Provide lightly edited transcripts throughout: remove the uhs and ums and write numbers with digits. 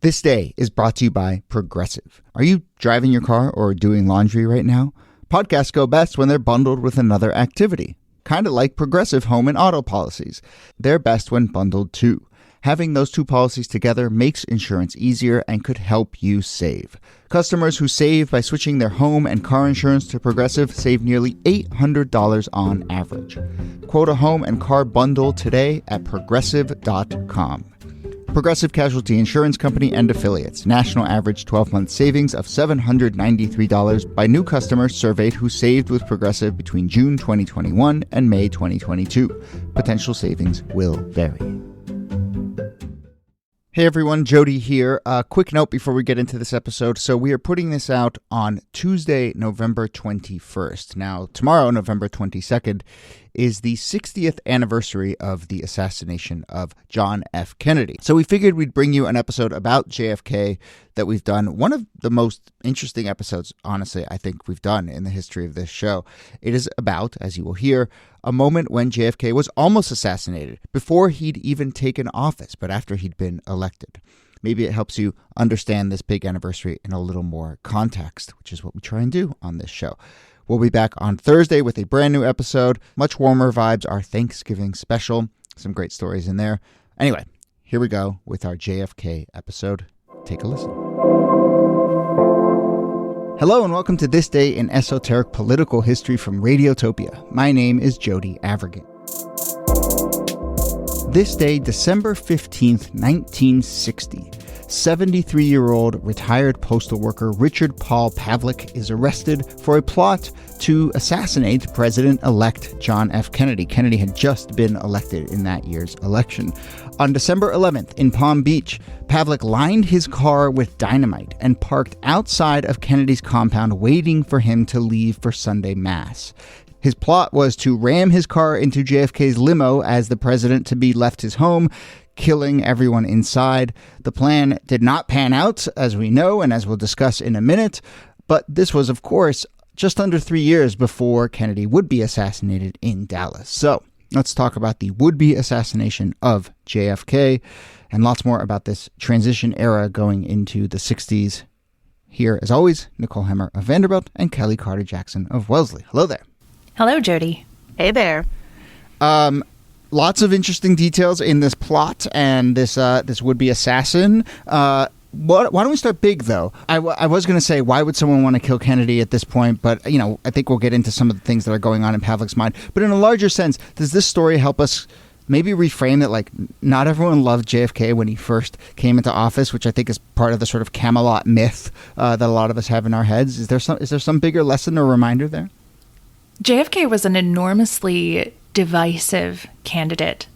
This day is brought to you by Progressive. Are you driving your car or doing laundry right now? Podcasts go best when they're bundled with another activity, kind of like Progressive home and auto policies. They're best when bundled too. Having those two policies together makes insurance easier and could help you save. Customers who save by switching their home and car insurance to Progressive save nearly $800 on average. Quote a home and car bundle today at Progressive.com. Progressive Casualty Insurance Company and Affiliates. National average 12-month savings of $793 by new customers surveyed who saved with Progressive between June 2021 and May 2022. Potential savings will vary. Hey everyone, Jody here. A quick note before we get into this episode. So we are putting this out on Tuesday, November 21st. Now, tomorrow, November 22nd, is the 60th anniversary of the assassination of John F. Kennedy. So we figured we'd bring you an episode about JFK that we've done. One of the most interesting episodes, honestly, I think we've done in the history of this show. It is about, as you will hear, a moment when JFK was almost assassinated before he'd even taken office, but after he'd been elected. Maybe it helps you understand this big anniversary in a little more context, which is what we try and do on this show. We'll be back on Thursday with a brand new episode. Much warmer vibes, our Thanksgiving special. Some great stories in there. Anyway, here we go with our JFK episode. Take a listen. Hello and welcome to This Day in Esoteric Political History from Radiotopia. My name is Jody Avergan. This day, December 15th, 1960. 73-year-old retired postal worker Richard Paul Pavlik is arrested for a plot to assassinate President-elect John F. Kennedy. Kennedy had just been elected in that year's election. On December 11th in Palm Beach, Pavlik lined his car with dynamite and parked outside of Kennedy's compound waiting for him to leave for Sunday Mass. His plot was to ram his car into JFK's limo as the president to be left his home, killing everyone inside. The plan did not pan out, as we know, and as we'll discuss in a minute. But this was, of course, just under 3 years before Kennedy would be assassinated in Dallas. So let's talk about the would-be assassination of JFK and lots more about this transition era going into the 60s. Here, as always, Nicole Hemmer of Vanderbilt and Kelly Carter-Jackson of Wellesley. Hello there. Hello, Jody. Hey there. Lots of interesting details in this plot and this would-be assassin. Why don't we start big, though? I was going to say, why would someone want to kill Kennedy at this point? But, I think we'll get into some of the things that are going on in Pavlik's mind. But in a larger sense, does this story help us maybe reframe that, not everyone loved JFK when he first came into office, which I think is part of the sort of Camelot myth that a lot of us have in our heads? Is there some bigger lesson or reminder there? JFK was an enormously divisive candidate.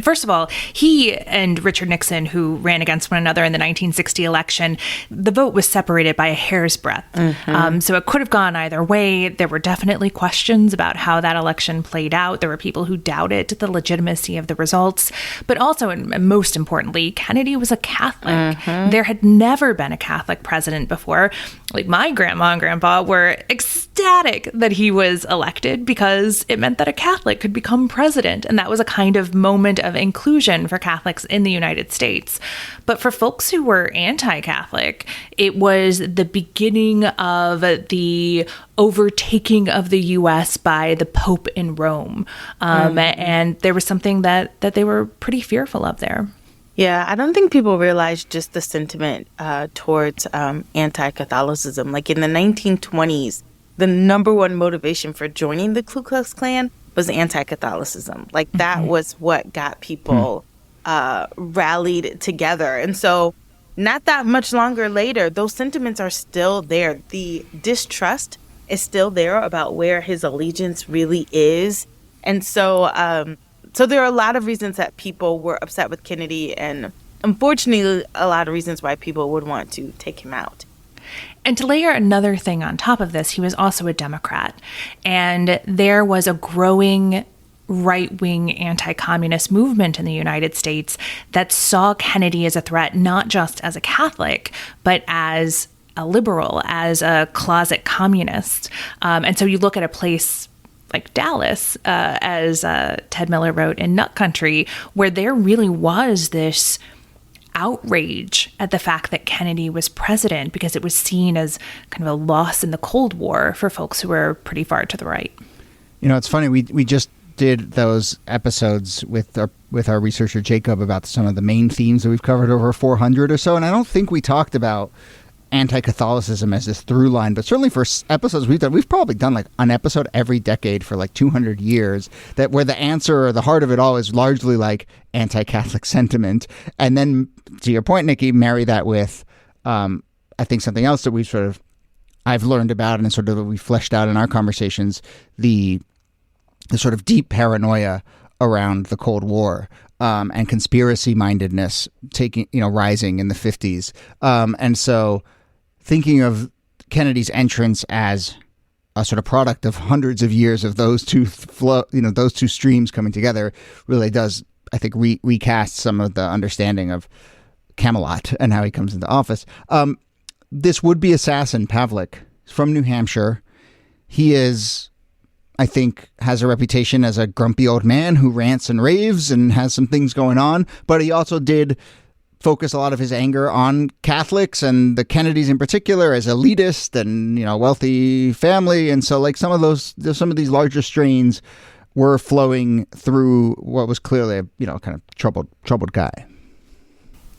First of all, he and Richard Nixon, who ran against one another in the 1960 election, the vote was separated by a hair's breadth. So it could have gone either way. There were definitely questions about how that election played out. There were people who doubted the legitimacy of the results. But also, and most importantly, Kennedy was a Catholic. There had never been a Catholic president before. My grandma and grandpa were ecstatic that he was elected because it meant that a Catholic could become president. And that was a kind of moment of inclusion for Catholics in the United States. But for folks who were anti-Catholic, it was the beginning of the overtaking of the U.S. by the Pope in Rome. And there was something that they were pretty fearful of there. Yeah, I don't think people realize just the sentiment towards anti-Catholicism. In the 1920s, the number one motivation for joining the Ku Klux Klan was anti-Catholicism. That was what got people rallied together. And so not that much longer later, those sentiments are still there. The distrust is still there about where his allegiance really is. And so so there are a lot of reasons that people were upset with Kennedy, and unfortunately, a lot of reasons why people would want to take him out. And to layer another thing on top of this, he was also a Democrat. And there was a growing right-wing anti-communist movement in the United States that saw Kennedy as a threat, not just as a Catholic, but as a liberal, as a closet communist. And so you look at a place like Dallas, as Ted Miller wrote in Nut Country, where there really was this outrage at the fact that Kennedy was president because it was seen as kind of a loss in the Cold War for folks who were pretty far to the right. You know, it's funny. We just did those episodes with our researcher Jacob about some of the main themes that we've covered, over 400 or so, and I don't think we talked about anti-Catholicism as this through line, but certainly for episodes we've probably done like an episode every decade for like 200 years, that where the answer or the heart of it all is largely like anti-Catholic sentiment. And then, to your point, Nikki, marry that with I think something else that I've learned about and sort of we fleshed out in our conversations, the sort of deep paranoia around the Cold War and conspiracy mindedness rising in the 50s. And so thinking of Kennedy's entrance as a sort of product of hundreds of years of those two those two streams coming together really does, I think, recast some of the understanding of Camelot and how he comes into office. This would-be assassin, Pavlik, from New Hampshire. He is, I think, has a reputation as a grumpy old man who rants and raves and has some things going on, but he also did focus a lot of his anger on Catholics and the Kennedys in particular as elitist and, wealthy family. And so like some of these larger strains were flowing through what was clearly a, kind of troubled guy.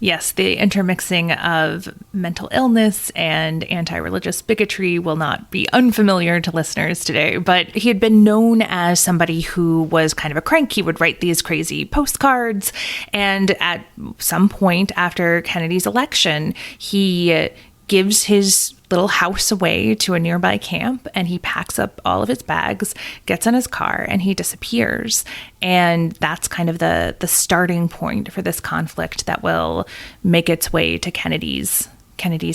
Yes, the intermixing of mental illness and anti-religious bigotry will not be unfamiliar to listeners today, but he had been known as somebody who was kind of a crank. He would write these crazy postcards, and at some point after Kennedy's election, he gives his little house away to a nearby camp, and he packs up all of his bags, gets in his car, and he disappears. And that's kind of the starting point for this conflict that will make its way to Kennedy's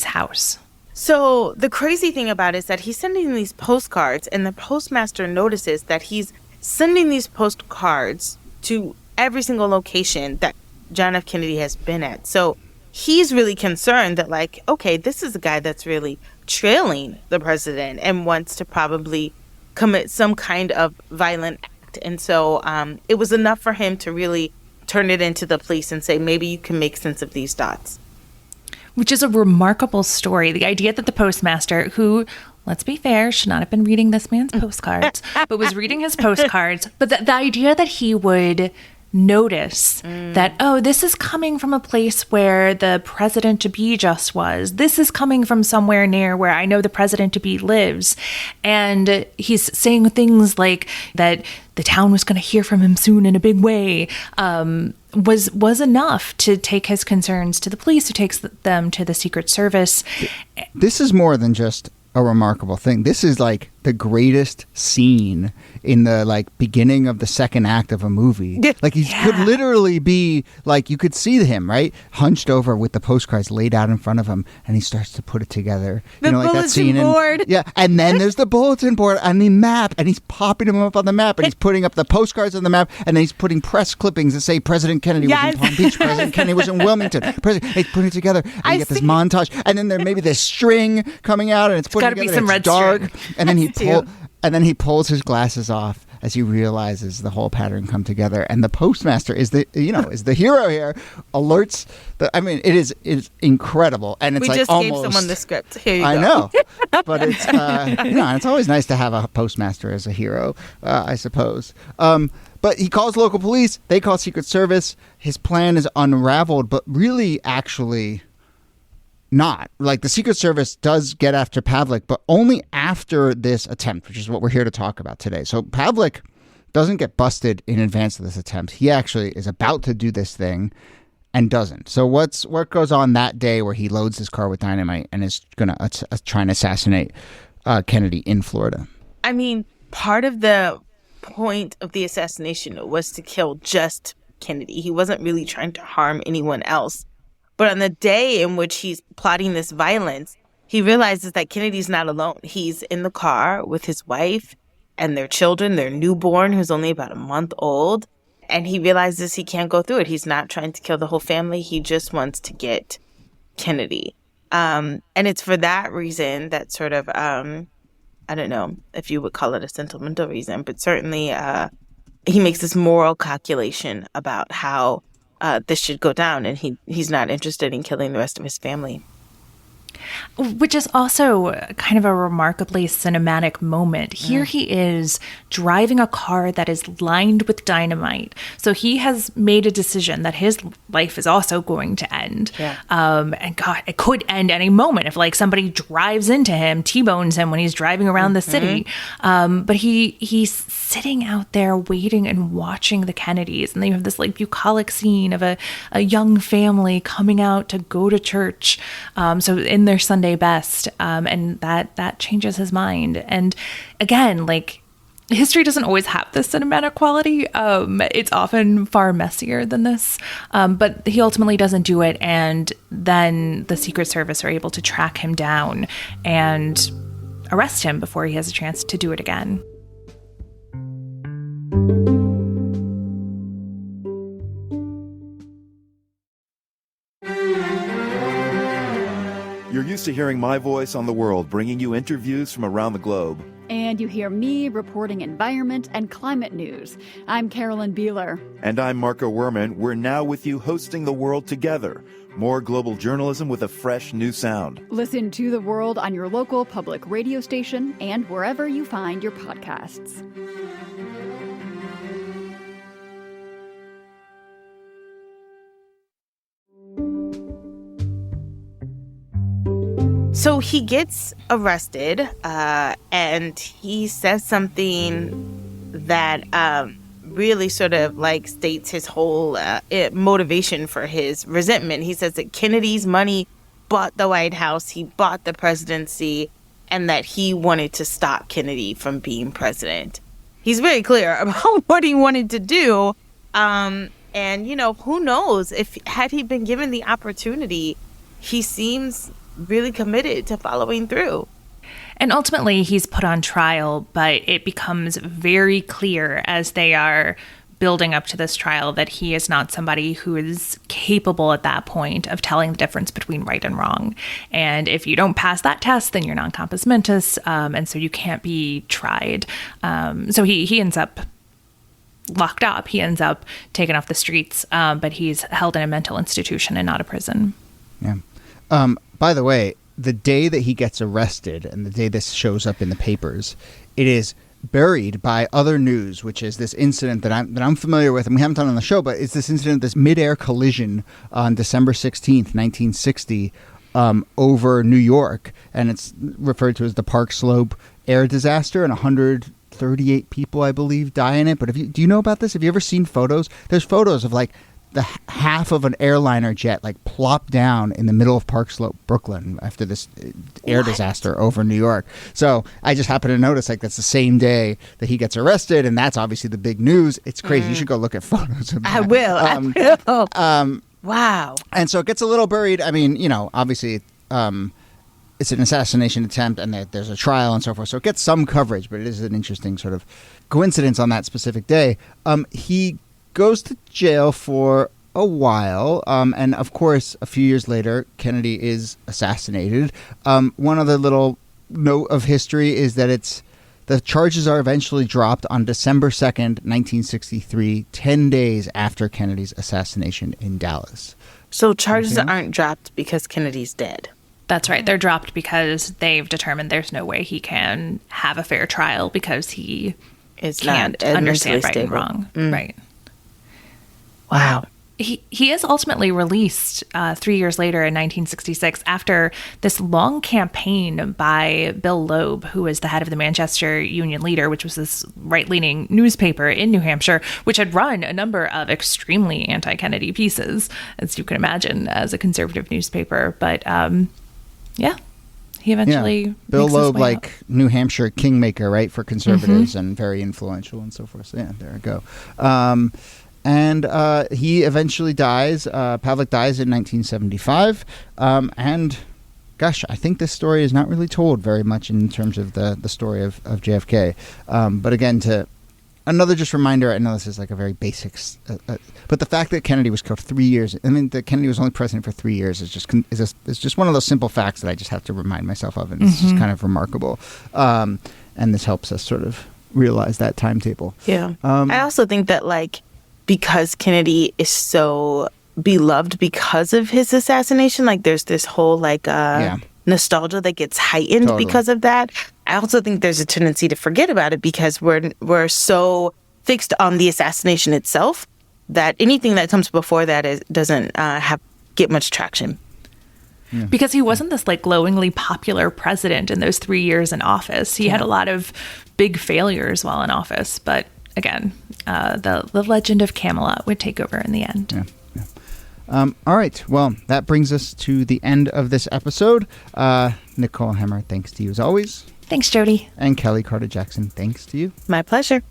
house. So the crazy thing about it is that he's sending these postcards, and the postmaster notices that he's sending these postcards to every single location that John F. Kennedy has been at. So he's really concerned that, like, okay, this is a guy that's really trailing the president and wants to probably commit some kind of violent act. And so it was enough for him to really turn it into the police and say, maybe you can make sense of these dots. Which is a remarkable story. The idea that the postmaster, who, let's be fair, should not have been reading this man's postcards, but was reading his postcards. But the idea that he would notice that, oh, this is coming from a place where the president-to-be just was. This is coming from somewhere near where I know the president-to-be lives. And he's saying things like that the town was going to hear from him soon in a big way, was enough to take his concerns to the police, who takes them to the Secret Service. This is more than just a remarkable thing. This is like the greatest scene in the beginning of the second act of a movie. Like he could literally be like, you could see him, right? Hunched over with the postcards laid out in front of him, and he starts to put it together. The bulletin board. And then there's the bulletin board and the map, and he's popping them up on the map, and he's putting up the postcards on the map, and then he's putting press clippings that say President Kennedy was in Palm Beach, President Kennedy was in Wilmington. He's putting it together, and you get this montage, and then there may be this string coming out, and it's putting together, be some red dark, string. and then he pulls his glasses off as he realizes the whole pattern come together, and the postmaster is the hero here. Alerts it is incredible, and it's we just almost gave someone the script. Here you go. I know, but it's it's always nice to have a postmaster as a hero, I suppose. But he calls local police. They call Secret Service. His plan is unraveled, but really, actually, not. Like, the Secret Service does get after Pavlik, but only after this attempt, which is what we're here to talk about today. So Pavlik doesn't get busted in advance of this attempt. He actually is about to do this thing and doesn't. So what goes on that day where he loads his car with dynamite and is going to try and assassinate Kennedy in Florida? I mean, part of the point of the assassination was to kill just Kennedy. He wasn't really trying to harm anyone else. But on the day in which he's plotting this violence, he realizes that Kennedy's not alone. He's in the car with his wife and their children, their newborn, who's only about a month old. And he realizes he can't go through it. He's not trying to kill the whole family. He just wants to get Kennedy. And it's for that reason that sort of, I don't know if you would call it a sentimental reason, but certainly he makes this moral calculation about how this should go down, and he's not interested in killing the rest of his family. Which is also kind of a remarkably cinematic moment. Here he is driving a car that is lined with dynamite. So he has made a decision that his life is also going to end. Yeah. And God, it could end any moment if like somebody drives into him, T-bones him when he's driving around the city. But he's sitting out there waiting and watching the Kennedys. And they have this like bucolic scene of a young family coming out to go to church. So in their Sunday best, and that changes his mind. And again, like, history doesn't always have this cinematic quality. It's often far messier than this, but he ultimately doesn't do it, and then the Secret Service are able to track him down and arrest him before he has a chance to do it again. You're used to hearing my voice on the world, bringing you interviews from around the globe. And you hear me reporting environment and climate news. I'm Carolyn Beeler. And I'm Marco Werman. We're now with you hosting the world together. More global journalism with a fresh new sound. Listen to The World on your local public radio station and wherever you find your podcasts. So he gets arrested, and he says something that really sort of like states his whole motivation for his resentment. He says that Kennedy's money bought the White House, he bought the presidency, and that he wanted to stop Kennedy from being president. He's very clear about what he wanted to do. And, you know, who knows if had he been given the opportunity, he seems really committed to following through. And ultimately, he's put on trial, but it becomes very clear as they are building up to this trial that he is not somebody who is capable at that point of telling the difference between right and wrong. And if you don't pass that test, then you're non compos mentis, and so you can't be tried. So he ends up locked up. He ends up taken off the streets, but he's held in a mental institution and not a prison. Yeah. By the way, the day that he gets arrested and the day this shows up in the papers, it is buried by other news, which is this incident that I'm familiar with, and we haven't done on the show, but it's this incident, this mid-air collision on December 16th, 1960, over New York, and it's referred to as the Park Slope air disaster, and 138 people, I believe, die in it. But do you know about this? Have you ever seen photos? There's photos of like the half of an airliner jet like plopped down in the middle of Park Slope, Brooklyn, after this air disaster over New York. So I just happened to notice like that's the same day that he gets arrested, and that's obviously the big news. It's crazy. You should go look at photos of that. I will. Wow. And so it gets a little buried. I mean, you know, obviously it's an assassination attempt, and there's a trial and so forth. So it gets some coverage, but it is an interesting sort of coincidence on that specific day. He goes to jail for a while, and of course, a few years later, Kennedy is assassinated. One other little note of history is that the charges are eventually dropped on December 2nd, 1963, 10 days after Kennedy's assassination in Dallas. So charges aren't dropped because Kennedy's dead. That's right. They're dropped because they've determined there's no way he can have a fair trial because he can't understand right and wrong. Right. Wow. He is ultimately released 3 years later in 1966 after this long campaign by Bill Loeb, who was the head of the Manchester Union Leader, which was this right-leaning newspaper in New Hampshire, which had run a number of extremely anti-Kennedy pieces, as you can imagine, as a conservative newspaper. But, he eventually Bill Loeb, like New Hampshire kingmaker, right, for conservatives, and very influential and so forth. So, yeah, there I go. And he eventually dies. Pavlik dies in 1975. And, gosh, I think this story is not really told very much in terms of the story of JFK. But again, to another just reminder, I know this is like a very basic, but the fact that Kennedy was killed 3 years, I mean, that Kennedy was only president for 3 years is just one of those simple facts that I just have to remind myself of. And it's just kind of remarkable. And this helps us sort of realize that timetable. Yeah. I also think that, because Kennedy is so beloved because of his assassination, like there's this whole nostalgia that gets heightened because of that. I also think there's a tendency to forget about it because we're so fixed on the assassination itself that anything that comes before that doesn't get much traction. Yeah. Because he wasn't this like glowingly popular president in those 3 years in office. He had a lot of big failures while in office. But again, the legend of Camelot would take over in the end. Yeah. All right. Well, that brings us to the end of this episode. Nicole Hemmer, thanks to you as always. Thanks, Jody. And Kelly Carter-Jackson, thanks to you. My pleasure.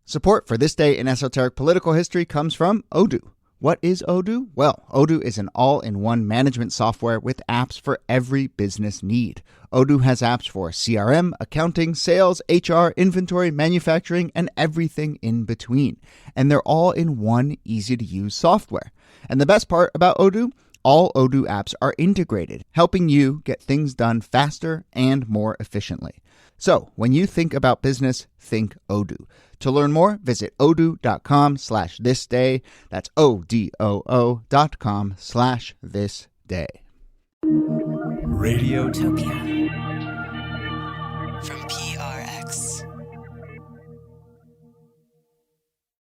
Support for This Day in Esoteric Political History comes from Odoo. What is Odoo? Well, Odoo is an all-in-one management software with apps for every business need. Odoo has apps for CRM, accounting, sales, HR, inventory, manufacturing, and everything in between. And they're all in one easy-to-use software. And the best part about Odoo? All Odoo apps are integrated, helping you get things done faster and more efficiently. So, when you think about business, think Odoo. To learn more, visit odoo.com/thisday. That's odoo.com/thisday. Radiotopia. From